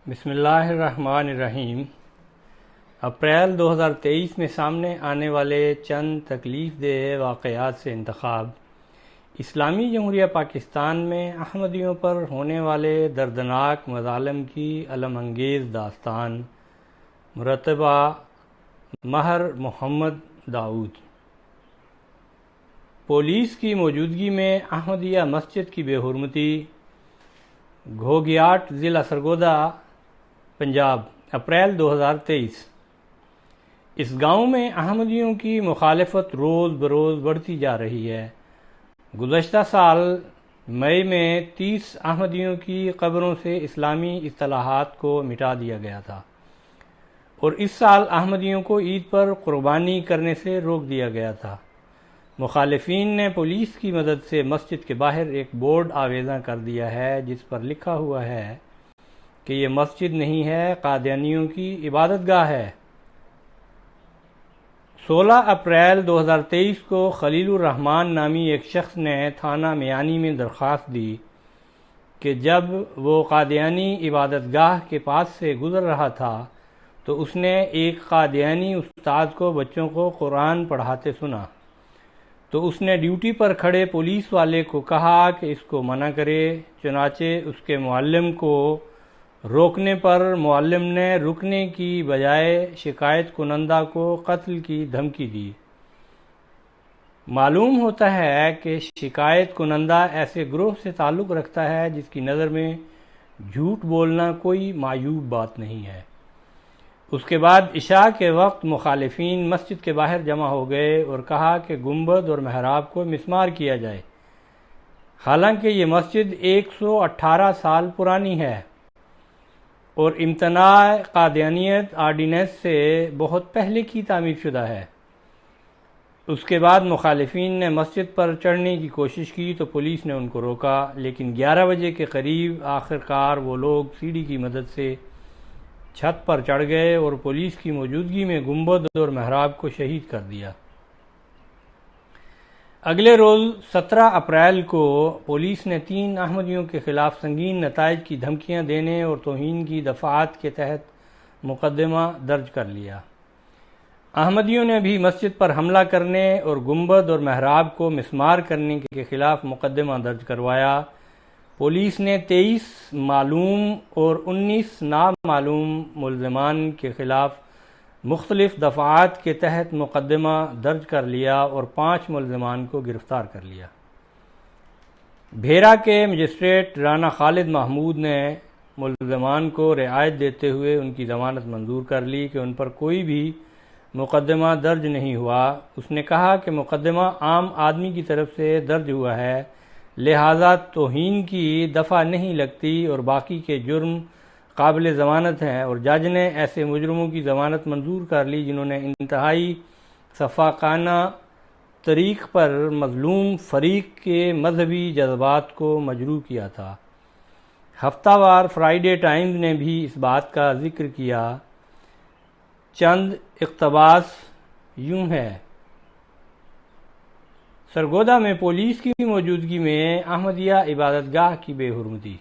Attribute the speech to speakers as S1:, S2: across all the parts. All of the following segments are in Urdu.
S1: بسم اللہ الرحمن الرحیم۔ اپریل 2023 میں سامنے آنے والے چند تکلیف دہ واقعات سے انتخاب۔ اسلامی جمہوریہ پاکستان میں احمدیوں پر ہونے والے دردناک مظالم کی الم انگیز داستان۔ مرتبہ مہر محمد داؤد۔ پولیس کی موجودگی میں احمدیہ مسجد کی بے حرمتی، گھوگھیاٹ، ضلع سرگودا، پنجاب، اپریل 2023۔ اس گاؤں میں احمدیوں کی مخالفت روز بروز بڑھتی جا رہی ہے۔ گزشتہ سال مئی میں 30 احمدیوں کی قبروں سے اسلامی اصطلاحات کو مٹا دیا گیا تھا، اور اس سال احمدیوں کو عید پر قربانی کرنے سے روک دیا گیا تھا۔ مخالفین نے پولیس کی مدد سے مسجد کے باہر ایک بورڈ آویزاں کر دیا ہے جس پر لکھا ہوا ہے کہ یہ مسجد نہیں ہے، قادیانیوں کی عبادت گاہ ہے۔ 16 اپریل 2023 کو خلیل الرحمان نامی ایک شخص نے تھانہ میانی میں درخواست دی کہ جب وہ قادیانی عبادت گاہ کے پاس سے گزر رہا تھا تو اس نے ایک قادیانی استاد کو بچوں کو قرآن پڑھاتے سنا، تو اس نے ڈیوٹی پر کھڑے پولیس والے کو کہا کہ اس کو منع کرے۔ چنانچہ اس کے معلم کو روکنے پر معلم نے رکنے کی بجائے شکایت کنندہ کو قتل کی دھمکی دی۔ معلوم ہوتا ہے کہ شکایت کنندہ ایسے گروہ سے تعلق رکھتا ہے جس کی نظر میں جھوٹ بولنا کوئی معیوب بات نہیں ہے۔ اس کے بعد عشاء کے وقت مخالفین مسجد کے باہر جمع ہو گئے اور کہا کہ گنبد اور محراب کو مسمار کیا جائے، حالانکہ یہ مسجد 118 سال پرانی ہے اور امتناع قادیانیت آرڈیننس سے بہت پہلے کی تعمیر شدہ ہے۔ اس کے بعد مخالفین نے مسجد پر چڑھنے کی کوشش کی تو پولیس نے ان کو روکا، لیکن 11 بجے کے قریب آخرکار وہ لوگ سیڑھی کی مدد سے چھت پر چڑھ گئے اور پولیس کی موجودگی میں گنبد اور محراب کو شہید کر دیا۔ اگلے روز 17 اپریل کو پولیس نے 3 احمدیوں کے خلاف سنگین نتائج کی دھمکیاں دینے اور توہین کی دفعات کے تحت مقدمہ درج کر لیا۔ احمدیوں نے بھی مسجد پر حملہ کرنے اور گنبد اور محراب کو مسمار کرنے کے خلاف مقدمہ درج کروایا۔ پولیس نے 23 معلوم اور 19 نامعلوم ملزمان کے خلاف مختلف دفعات کے تحت مقدمہ درج کر لیا اور 5 ملزمان کو گرفتار کر لیا۔ بھیرا کے مجسٹریٹ رانا خالد محمود نے ملزمان کو رعایت دیتے ہوئے ان کی ضمانت منظور کر لی کہ ان پر کوئی بھی مقدمہ درج نہیں ہوا۔ اس نے کہا کہ مقدمہ عام آدمی کی طرف سے درج ہوا ہے، لہذا توہین کی دفعہ نہیں لگتی اور باقی کے جرم قابل ضمانت ہیں، اور جج نے ایسے مجرموں کی ضمانت منظور کر لی جنہوں نے انتہائی شفاقانہ طریق پر مظلوم فریق کے مذہبی جذبات کو مجروح کیا تھا۔ ہفتہ وار فرائیڈے ٹائمز نے بھی اس بات کا ذکر کیا۔ چند اقتباس یوں ہے: سرگودا میں پولیس کی موجودگی میں احمدیہ عبادت گاہ کی بے حرمتی۔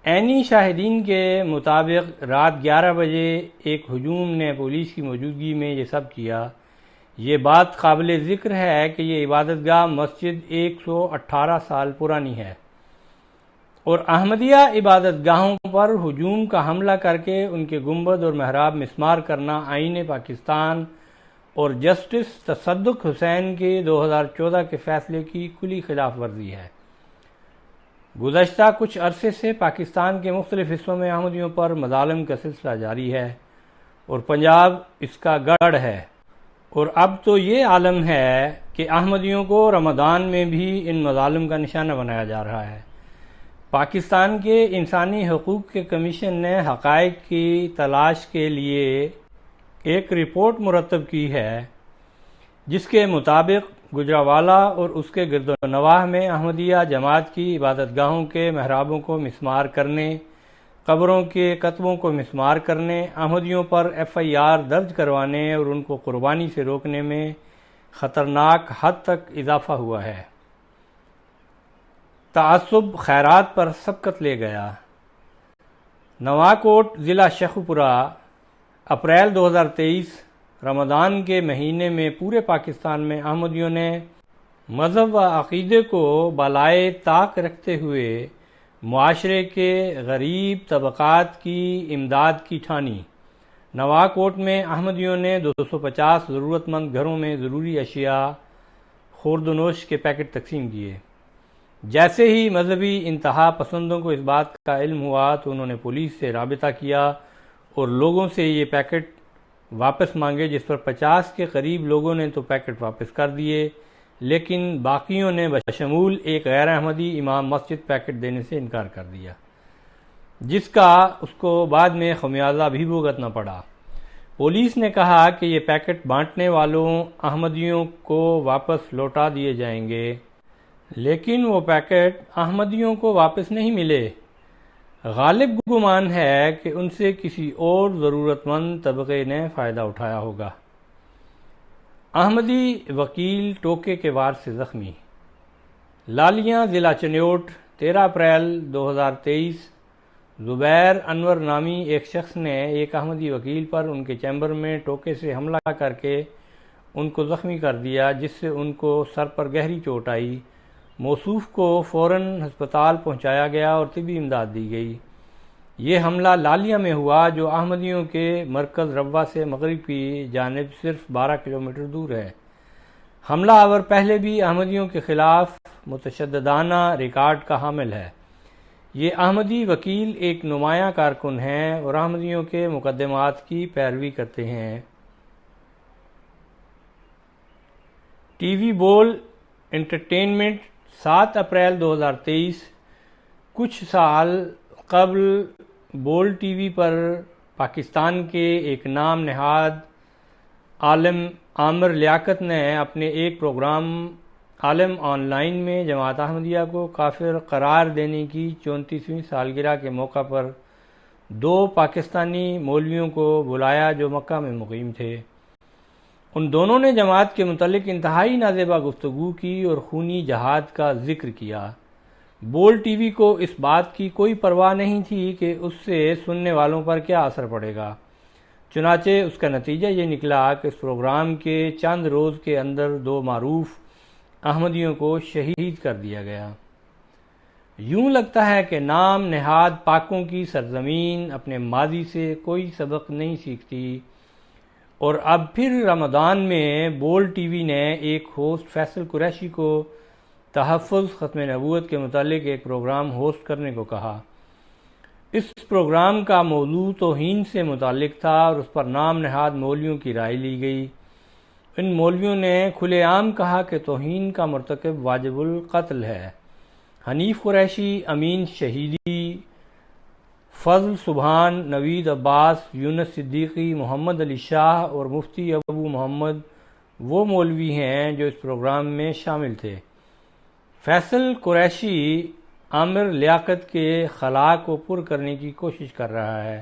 S1: عینی شاہدین کے مطابق رات 11 بجے ایک ہجوم نے پولیس کی موجودگی میں یہ سب کیا۔ یہ بات قابل ذکر ہے کہ یہ عبادت گاہ مسجد 118 سال پرانی ہے، اور احمدیہ عبادت گاہوں پر ہجوم کا حملہ کر کے ان کے گنبد اور محراب مسمار کرنا آئین پاکستان اور جسٹس تصدق حسین کے 2014 کے فیصلے کی کھلی خلاف ورزی ہے۔ گزشتہ کچھ عرصے سے پاکستان کے مختلف حصوں میں احمدیوں پر مظالم کا سلسلہ جاری ہے اور پنجاب اس کا گڑھ ہے، اور اب تو یہ عالم ہے کہ احمدیوں کو رمضان میں بھی ان مظالم کا نشانہ بنایا جا رہا ہے۔ پاکستان کے انسانی حقوق کے کمیشن نے حقائق کی تلاش کے لیے ایک رپورٹ مرتب کی ہے جس کے مطابق گجرانوالہ اور اس کے گرد و نواح میں احمدیہ جماعت کی عبادت گاہوں کے محرابوں کو مسمار کرنے، قبروں کے کتبوں کو مسمار کرنے، احمدیوں پر FIR درج کروانے اور ان کو قربانی سے روکنے میں خطرناک حد تک اضافہ ہوا ہے۔ تعصب خیرات پر سبقت لے گیا۔ نواکوٹ ضلع شیخوپورہ اپریل 2023 رمضان کے مہینے میں پورے پاکستان میں احمدیوں نے مذہب و عقیدے کو بالائے طاق رکھتے ہوئے معاشرے کے غریب طبقات کی امداد کی ٹھانی۔ نواکوٹ میں احمدیوں نے 250 ضرورت مند گھروں میں ضروری اشیاء خورد و نوش کے پیکٹ تقسیم کیے۔ جیسے ہی مذہبی انتہا پسندوں کو اس بات کا علم ہوا تو انہوں نے پولیس سے رابطہ کیا اور لوگوں سے یہ پیکٹ واپس مانگے، جس پر 50 کے قریب لوگوں نے تو پیکٹ واپس کر دیے، لیکن باقیوں نے بشمول ایک غیر احمدی امام مسجد پیکٹ دینے سے انکار کر دیا، جس کا اس کو بعد میں خمیازہ بھی بھگتنا پڑا۔ پولیس نے کہا کہ یہ پیکٹ بانٹنے والوں احمدیوں کو واپس لوٹا دیے جائیں گے، لیکن وہ پیکٹ احمدیوں کو واپس نہیں ملے۔ غالب گمان ہے کہ ان سے کسی اور ضرورت مند طبقے نے فائدہ اٹھایا ہوگا۔ احمدی وکیل ٹوکے کے وار سے زخمی۔ لالیاں ضلع چنیوٹ 13 اپریل 2023 زبیر انور نامی ایک شخص نے ایک احمدی وکیل پر ان کے چیمبر میں ٹوکے سے حملہ کر کے ان کو زخمی کر دیا، جس سے ان کو سر پر گہری چوٹ آئی۔ موصوف کو فوراً ہسپتال پہنچایا گیا اور طبی امداد دی گئی۔ یہ حملہ لالیہ میں ہوا، جو احمدیوں کے مرکز روا سے مغرب کی جانب صرف 12 کلومیٹر دور ہے۔ حملہ آور پہلے بھی احمدیوں کے خلاف متشددانہ ریکارڈ کا حامل ہے۔ یہ احمدی وکیل ایک نمایاں کارکن ہیں اور احمدیوں کے مقدمات کی پیروی کرتے ہیں۔ ٹی وی بول انٹرٹینمنٹ 7 اپریل 2023 کچھ سال قبل بول ٹی وی پر پاکستان کے ایک نام نہاد عالم عامر لیاقت نے اپنے ایک پروگرام عالم آن لائن میں جماعت احمدیہ کو کافر قرار دینے کی 34ویں سالگرہ کے موقع پر 2 پاکستانی مولویوں کو بلایا جو مکہ میں مقیم تھے۔ ان دونوں نے جماعت کے متعلق انتہائی نازیبا گفتگو کی اور خونی جہاد کا ذکر کیا۔ بول ٹی وی کو اس بات کی کوئی پرواہ نہیں تھی کہ اس سے سننے والوں پر کیا اثر پڑے گا، چنانچہ اس کا نتیجہ یہ نکلا کہ اس پروگرام کے چند روز کے اندر 2 معروف احمدیوں کو شہید کر دیا گیا۔ یوں لگتا ہے کہ نام نہاد پاکوں کی سرزمین اپنے ماضی سے کوئی سبق نہیں سیکھتی، اور اب پھر رمضان میں بول ٹی وی نے ایک ہوسٹ فیصل قریشی کو تحفظ ختم نبوت کے متعلق ایک پروگرام ہوسٹ کرنے کو کہا۔ اس پروگرام کا موضوع توہین سے متعلق تھا اور اس پر نام نہاد مولویوں کی رائے لی گئی۔ ان مولویوں نے کھلے عام کہا کہ توہین کا مرتکب واجب القتل ہے۔ حنیف قریشی، امین شہیدی، فضل سبحان، نوید عباس، یونس صدیقی، محمد علی شاہ اور مفتی ابو محمد وہ مولوی ہیں جو اس پروگرام میں شامل تھے۔ فیصل قریشی عامر لیاقت کے خلا کو پر کرنے کی کوشش کر رہا ہے۔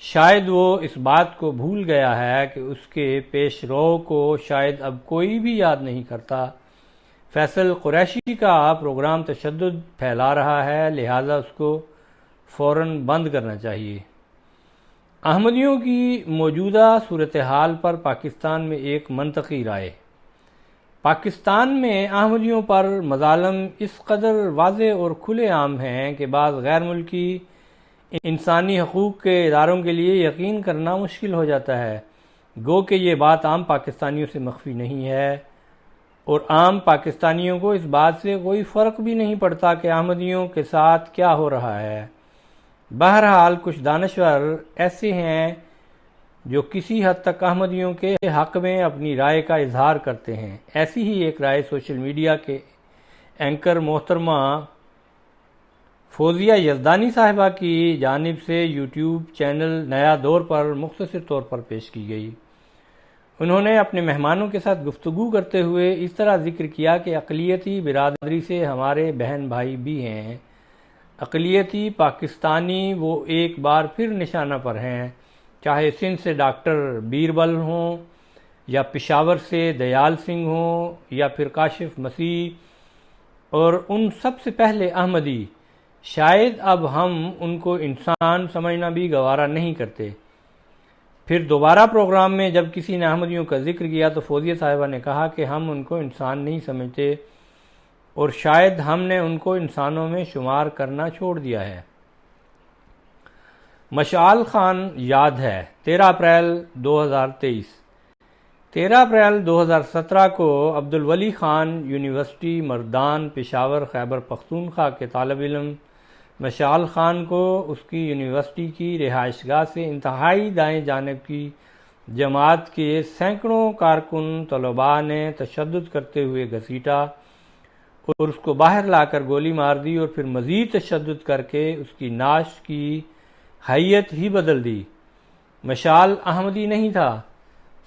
S1: شاید وہ اس بات کو بھول گیا ہے کہ اس کے پیش رو کو شاید اب کوئی بھی یاد نہیں کرتا۔ فیصل قریشی کا پروگرام تشدد پھیلا رہا ہے، لہذا اس کو فوراً بند کرنا چاہیے۔ احمدیوں کی موجودہ صورتحال پر پاکستان میں ایک منطقی رائے۔ پاکستان میں احمدیوں پر مظالم اس قدر واضح اور کھلے عام ہیں کہ بعض غیر ملکی انسانی حقوق کے اداروں کے لیے یقین کرنا مشکل ہو جاتا ہے، گو کہ یہ بات عام پاکستانیوں سے مخفی نہیں ہے، اور عام پاکستانیوں کو اس بات سے کوئی فرق بھی نہیں پڑتا کہ احمدیوں کے ساتھ کیا ہو رہا ہے۔ بہرحال کچھ دانشور ایسے ہیں جو کسی حد تک احمدیوں کے حق میں اپنی رائے کا اظہار کرتے ہیں۔ ایسی ہی ایک رائے سوشل میڈیا کے اینکر محترمہ فوزیہ یزدانی صاحبہ کی جانب سے یوٹیوب چینل نیا دور پر مختصر طور پر پیش کی گئی۔ انہوں نے اپنے مہمانوں کے ساتھ گفتگو کرتے ہوئے اس طرح ذکر کیا کہ اقلیتی برادری سے ہمارے بہن بھائی بھی ہیں، اقلیتی پاکستانی وہ ایک بار پھر نشانہ پر ہیں، چاہے سندھ سے ڈاکٹر بیربل ہوں یا پشاور سے دیال سنگھ ہوں یا پھر کاشف مسیح، اور ان سب سے پہلے احمدی شاید اب ہم ان کو انسان سمجھنا بھی گوارا نہیں کرتے۔ پھر دوبارہ پروگرام میں جب کسی نے احمدیوں کا ذکر کیا تو فوزیہ صاحبہ نے کہا کہ ہم ان کو انسان نہیں سمجھتے اور شاید ہم نے ان کو انسانوں میں شمار کرنا چھوڑ دیا ہے۔ مشعل خان یاد ہے 13 اپریل 2023 13 اپریل 2017 کو عبدالولی خان یونیورسٹی مردان پشاور خیبر پختونخوا کے طالب علم مشعل خان کو اس کی یونیورسٹی کی رہائش گاہ سے انتہائی دائیں جانب کی جماعت کے سینکڑوں کارکن طلباء نے تشدد کرتے ہوئے گھسیٹا اور اس کو باہر لا کر گولی مار دی اور پھر مزید تشدد کر کے اس کی نعش کی حیت ہی بدل دی۔ مشعل احمدی نہیں تھا۔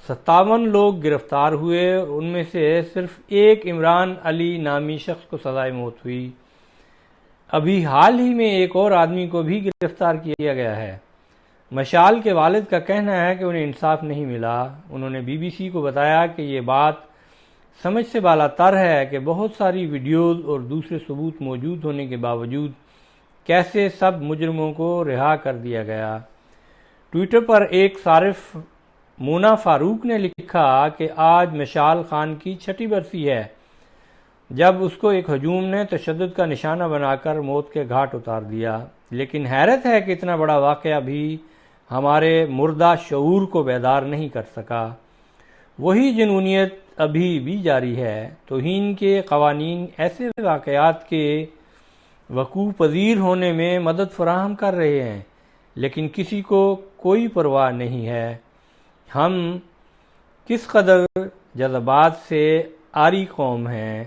S1: 57 لوگ گرفتار ہوئے اور ان میں سے صرف ایک عمران علی نامی شخص کو سزائے موت ہوئی۔ ابھی حال ہی میں ایک اور آدمی کو بھی گرفتار کیا گیا ہے۔ مشعل کے والد کا کہنا ہے کہ انہیں انصاف نہیں ملا۔ انہوں نے BBC کو بتایا کہ یہ بات سمجھ سے بالا تر ہے کہ بہت ساری ویڈیوز اور دوسرے ثبوت موجود ہونے کے باوجود کیسے سب مجرموں کو رہا کر دیا گیا۔ ٹویٹر پر ایک صارف مونا فاروق نے لکھا کہ آج مشعل خان کی 6 برسی ہے جب اس کو ایک ہجوم نے تشدد کا نشانہ بنا کر موت کے گھاٹ اتار دیا، لیکن حیرت ہے کہ اتنا بڑا واقعہ بھی ہمارے مردہ شعور کو بیدار نہیں کر سکا۔ وہی جنونیت ابھی بھی جاری ہے۔ توہین کے قوانین ایسے واقعات کے وقوع پذیر ہونے میں مدد فراہم کر رہے ہیں، لیکن کسی کو کوئی پرواہ نہیں ہے۔ ہم کس قدر جذبات سے عاری قوم ہیں۔